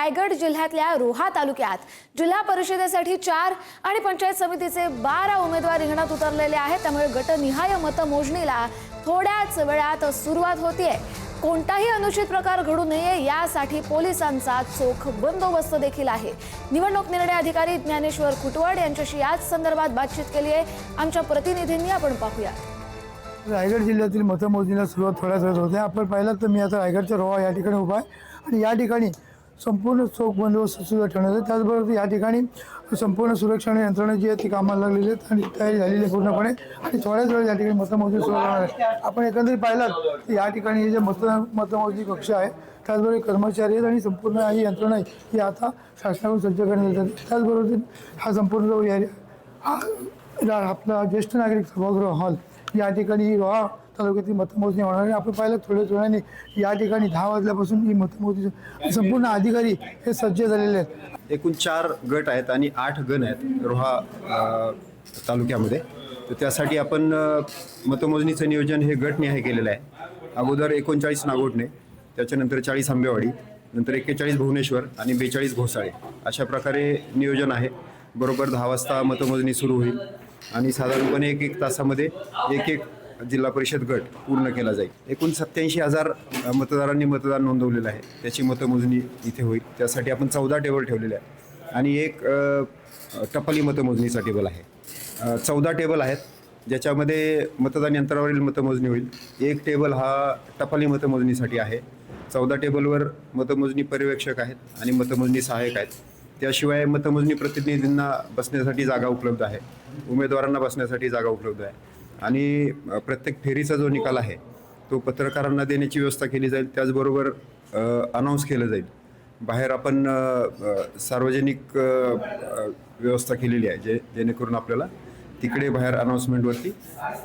रायगड जिल्ह्यातल्या रोहा तालुक्यात जिल्हा परिषदेसाठी 4 आणि पंचायत समितीचे 12 उमेदवार रिंगणात उतरलेले आहेत। त्यामुळे गटनिहाय मतमोजणीला थोड्याच वेळात सुरुवात होतीये। कोणताही अनुचित प्रकार घडू नये यासाठी पोलिसांचा चोख बंदोबस्त देखील आहे। निवडणूक निर्णय अधिकारी ज्ञानेश्वर खुटवड यांच्याशी याच संदर्भात बातचीत केली आहे आमच्या प्रतिनिधींनी। आपण पाहूया। रायगड जिल्ह्यातील मतमोजणीला सुरुवात थोड्याच वेळात होते। आपण पाहिलं तर मी आता रायगडच्या रोहा या ठिकाणी उभा आहे आणि या ठिकाणी संपूर्ण चोख बंदोबस्त सुद्धा ठेवण्यात आहे। त्याचबरोबर या ठिकाणी संपूर्ण सुरक्षा यंत्रणा जी आहे ती कामाला लागलेली आहेत आणि तयारी झालेली आहे पूर्णपणे आणि थोड्याच वेळात या ठिकाणी मतमोजणी सुरू होणार आहे। आपण एकंदरीत पाहिलं तर या ठिकाणी हे जे मतमोजणी कक्ष आहे त्याचबरोबर कर्मचारी आहेत आणि संपूर्ण ही यंत्रणा आहे ही आता शासनाकडून सज्ज करण्यात येतात। त्याचबरोबर हा संपूर्ण जो एरिया आपला ज्येष्ठ नागरिक सभागृह हॉल या ठिकाणी रोहा तालुक्यातील मतमोजणी होणार आहे। आपण पाहिलं थोड्याच वेळाने या ठिकाणी 10 वाजल्यापासून ही मतमोजणी संपूर्ण अधिकारी हे सज्ज झालेले आहेत। एकूण 4 गट आहेत आणि 8 गण आहेत रोहा तालुक्यामध्ये। तर त्यासाठी आपण मतमोजणीचं नियोजन हे गटनिहाय केलेलं आहे। अगोदर 39 नागोठणे, त्याच्यानंतर 40 आंबेवाडी, नंतर 41 भुवनेश्वर आणि 42 घोसाळे अशा प्रकारे नियोजन आहे। बरोबर 10 वाजता मतमोजणी सुरू होईल आणि साधारणपणे एक तासामध्ये एक जिल्हा परिषद गट पूर्ण केला जाईल। एकूण 87,000 मतदारांनी मतदान नोंदवलेलं आहे। त्याची मतमोजणी इथे होईल। त्यासाठी आपण 14 टेबल ठेवलेले आहेत आणि एक टपाली मतमोजणीचा टेबल आहे। 14 टेबल आहेत ज्याच्यामध्ये मतदान यंत्रावरील मतमोजणी होईल। एक टेबल हा टपाली मतमोजणीसाठी आहे। 14 टेबलवर मतमोजणी पर्यवेक्षक आहेत आणि मतमोजणी सहाय्यक आहेत। त्याशिवाय मतमोजणी प्रतिनिधींना बसण्यासाठी जागा उपलब्ध आहे, उमेदवारांना बसण्यासाठी जागा उपलब्ध आहे आणि प्रत्येक फेरीचा जो निकाल आहे तो पत्रकारांना देण्याची व्यवस्था केली जाईल। त्याचबरोबर अनाऊन्स केलं जाईल। बाहेर आपण सार्वजनिक व्यवस्था केलेली आहे जेणेकरून आपल्याला तिकडे बाहेर अनाऊन्समेंटवरती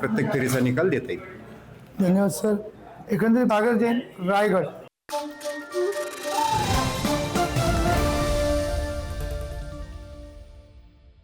प्रत्येक फेरीचा निकाल देता येईल। धन्यवाद सर। एकंदरीत सागर जैन, रायगड।